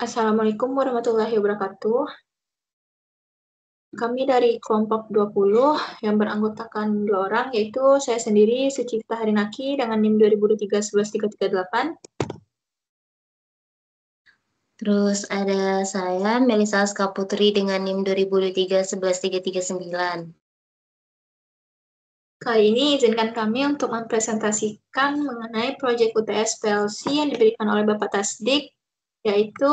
Assalamualaikum warahmatullahi wabarakatuh. Kami dari kelompok 20 yang beranggotakan 2 orang, yaitu saya sendiri, Sucipta Harinaki, dengan NIM 2023-11338. Terus ada saya, Melisa Skaputri dengan NIM 2023-11339. Kali ini izinkan kami untuk mempresentasikan mengenai proyek UTS PLC yang diberikan oleh Bapak Tasdik, yaitu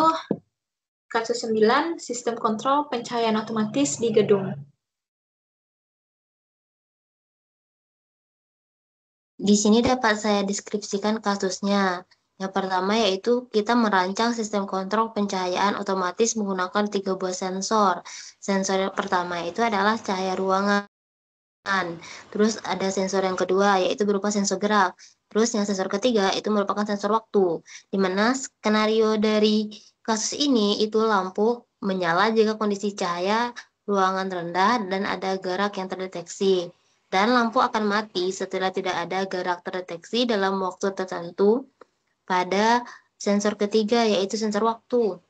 kasus 9, sistem kontrol pencahayaan otomatis di gedung. Di sini dapat saya deskripsikan kasusnya. Yang pertama yaitu kita merancang sistem kontrol pencahayaan otomatis menggunakan 3 buah sensor. Sensor yang pertama itu adalah cahaya ruangan. Terus ada sensor yang kedua yaitu berupa sensor gerak. Terus yang sensor ketiga itu merupakan sensor waktu. Di mana skenario dari kasus ini itu lampu menyala jika kondisi cahaya ruangan rendah dan ada gerak yang terdeteksi. Dan lampu akan mati setelah tidak ada gerak terdeteksi dalam waktu tertentu pada sensor ketiga yaitu sensor waktu.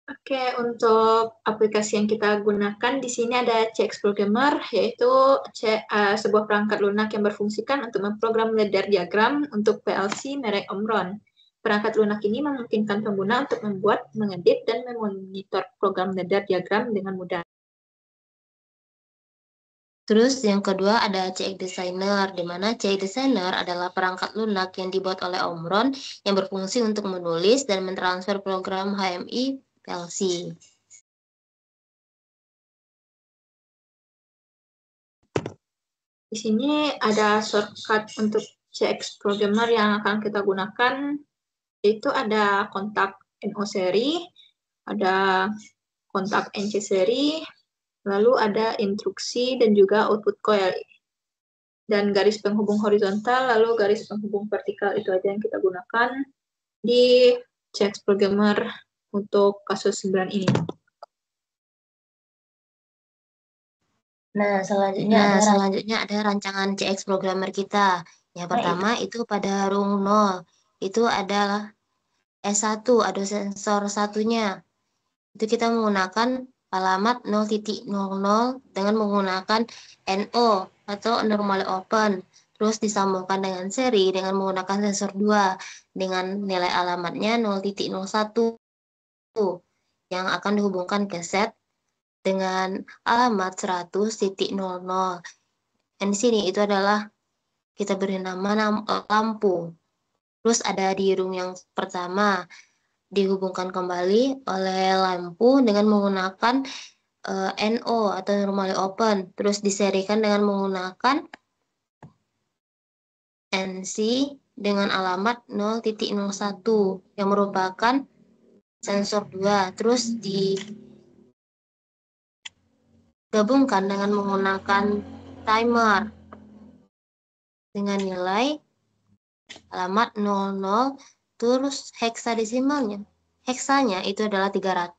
Oke, untuk aplikasi yang kita gunakan di sini ada CX Programmer, yaitu sebuah perangkat lunak yang berfungsikan untuk memprogram ladder diagram untuk PLC merek Omron. Perangkat lunak ini memungkinkan pengguna untuk membuat, mengedit, dan memonitor program ladder diagram dengan mudah. Terus yang kedua ada CX Designer, di mana CX Designer adalah perangkat lunak yang dibuat oleh Omron yang berfungsi untuk menulis dan mentransfer program HMI PLC. Di sini ada shortcut untuk CX Programmer yang akan kita gunakan, yaitu ada kontak NO seri, ada kontak NC seri, lalu ada instruksi dan juga output coil. Dan garis penghubung horizontal, lalu garis penghubung vertikal, itu aja yang kita gunakan di CX Programmer untuk kasus 9 ini. Nah, selanjutnya ada rancangan CX Programmer kita. Yang pertama itu pada rung 0. Itu adalah S1, ada sensor satunya. Itu kita menggunakan alamat 0.00 dengan menggunakan NO atau normally open. Terus disambungkan dengan seri dengan menggunakan sensor 2 dengan nilai alamatnya 0.01 yang akan dihubungkan ke set dengan alamat 100.00. Dan di sini itu adalah kita beri nama lampu. Terus ada di rung yang pertama dihubungkan kembali oleh lampu dengan menggunakan NO atau normally open. Terus diserikan dengan menggunakan NC dengan alamat 0.01 yang merupakan sensor 2. Terus digabungkan dengan menggunakan timer dengan nilai alamat 00 terus heksadesimalnya. Heksanya itu adalah 300.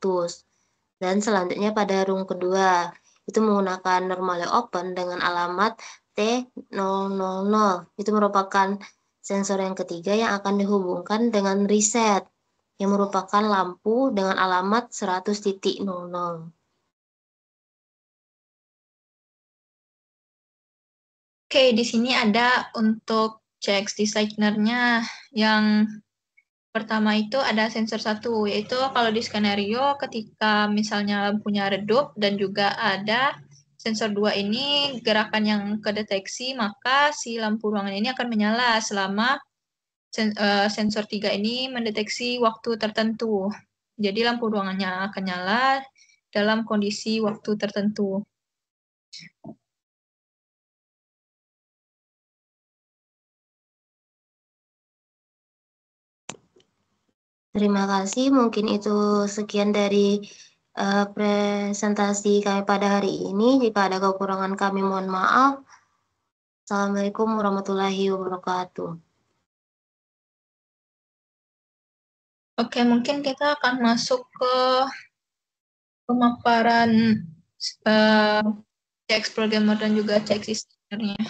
Dan selanjutnya pada rung kedua itu menggunakan normally open dengan alamat T000. Itu merupakan sensor yang ketiga yang akan dihubungkan dengan reset yang merupakan lampu dengan alamat 100.00. Oke, di sini ada untuk CX Designer-nya yang pertama itu ada sensor 1, yaitu kalau di skenario ketika misalnya lampunya redup dan juga ada sensor 2 ini gerakan yang kedeteksi, maka si lampu ruangan ini akan menyala selama sensor 3 ini mendeteksi waktu tertentu. Jadi lampu ruangannya akan nyala dalam kondisi waktu tertentu. Terima kasih, mungkin itu sekian dari presentasi kami pada hari ini. Jika ada kekurangan kami mohon maaf. Assalamualaikum warahmatullahi wabarakatuh. Oke, mungkin kita akan masuk ke pemaparan CX Programmer dan juga CX Designer-nya.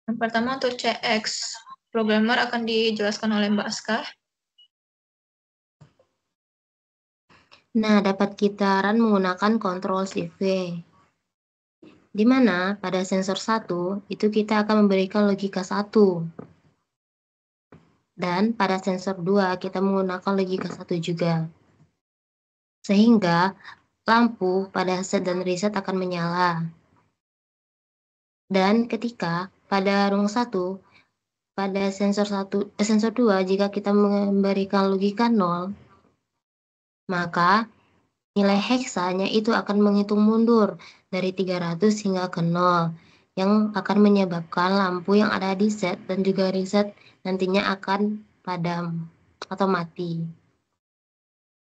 Yang pertama untuk CX programmer akan dijelaskan oleh Mbak Aska. Nah, dapat kita run menggunakan Ctrl Shift V. Di mana pada sensor 1 itu kita akan memberikan logika 1. Dan pada sensor 2 kita menggunakan logika 1 juga. Sehingga lampu pada set dan reset akan menyala. Dan ketika pada rung 1 pada sensor 2 jika kita memberikan logika 0, maka nilai heksanya itu akan menghitung mundur dari 300 hingga ke 0, yang akan menyebabkan lampu yang ada di set dan juga reset nantinya akan padam atau mati.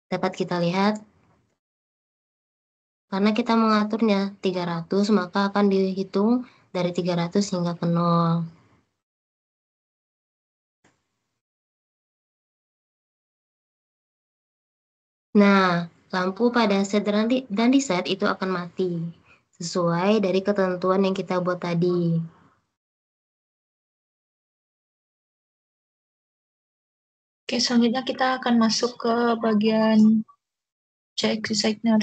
Dapat kita lihat, karena kita mengaturnya 300, maka akan dihitung dari 300 hingga ke 0. Nah, lampu pada set dan reset itu akan mati, sesuai dari ketentuan yang kita buat tadi. Oke, selanjutnya kita akan masuk ke bagian CX designer.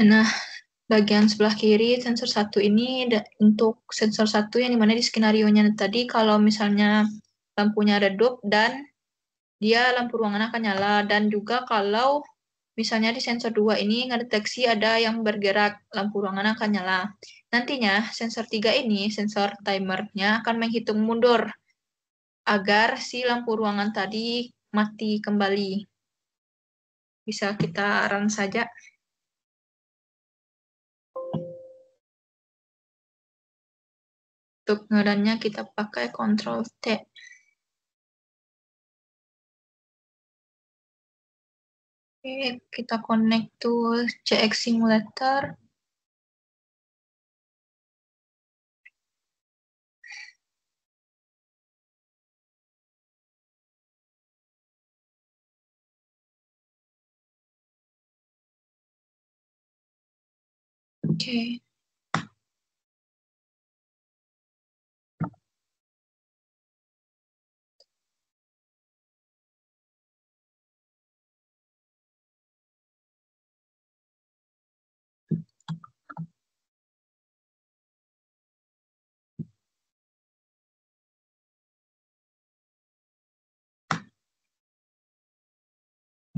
Nah, bagian sebelah kiri sensor 1 ini untuk sensor 1 yang dimana di skenario-nya tadi kalau misalnya lampunya redup dan dia lampu ruangan akan nyala, dan juga kalau misalnya di sensor 2 ini ngedeteksi ada yang bergerak, lampu ruangan akan nyala. Nantinya sensor 3 ini, sensor timernya akan menghitung mundur agar si lampu ruangan tadi mati kembali. Bisa kita run saja. Untuk ngerunnya kita pakai Ctrl T. Oke, kita connect to CX Simulator. Oke.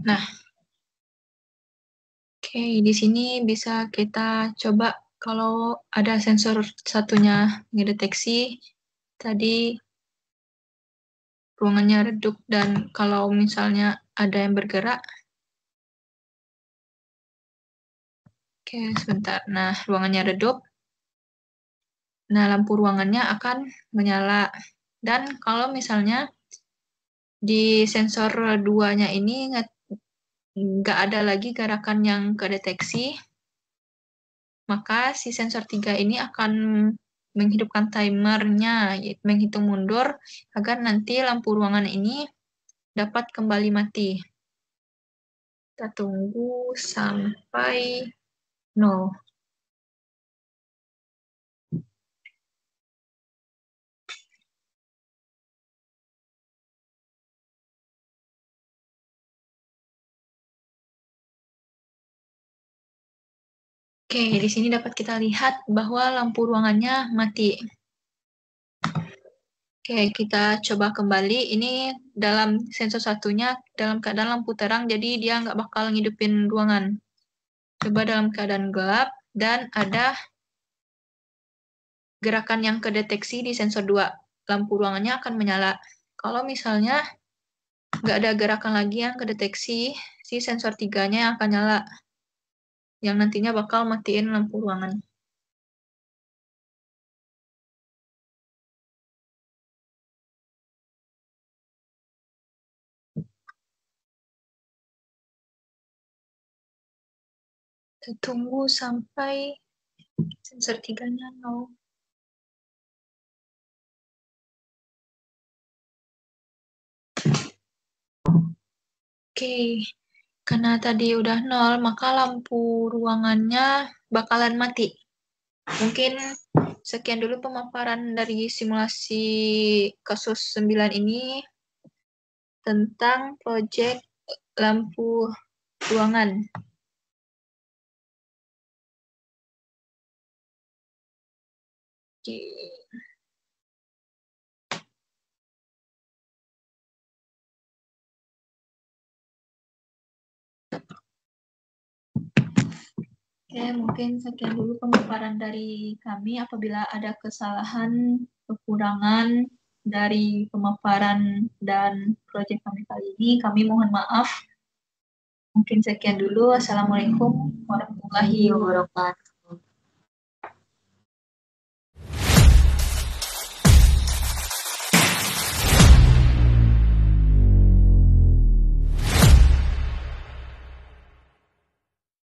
Nah, oke, di sini bisa kita coba kalau ada sensor satunya ngedeteksi tadi ruangannya redup, dan kalau misalnya ada yang bergerak. Oke, sebentar. Nah, ruangannya redup. Nah, lampu ruangannya akan menyala. Dan kalau misalnya di sensor 2-nya ini nggak ada lagi gerakan yang kedeteksi, maka si sensor 3 ini akan menghidupkan timernya, yaitu menghitung mundur agar nanti lampu ruangan ini dapat kembali mati. Kita tunggu sampai 0. Oke, di sini dapat kita lihat bahwa lampu ruangannya mati. Oke, kita coba kembali. Ini dalam sensor satunya dalam keadaan lampu terang, jadi dia nggak bakal ngidupin ruangan. Coba dalam keadaan gelap, dan ada gerakan yang kedeteksi di sensor 2. Lampu ruangannya akan menyala. Kalau misalnya nggak ada gerakan lagi yang kedeteksi, si sensor 3-nya yang akan nyala, yang nantinya bakal matiin lampu ruangan. Kita tunggu sampai sensor 3-nya 0. Oke, karena tadi udah 0, maka lampu ruangannya bakalan mati. Mungkin sekian dulu pemaparan dari simulasi kasus 9 ini tentang proyek lampu ruangan. Oke. Oke, mungkin sekian dulu pemaparan dari kami. Apabila ada kesalahan, kekurangan dari pemaparan dan proyek kami kali ini, kami mohon maaf. Mungkin sekian dulu. Assalamualaikum warahmatullahi wabarakatuh.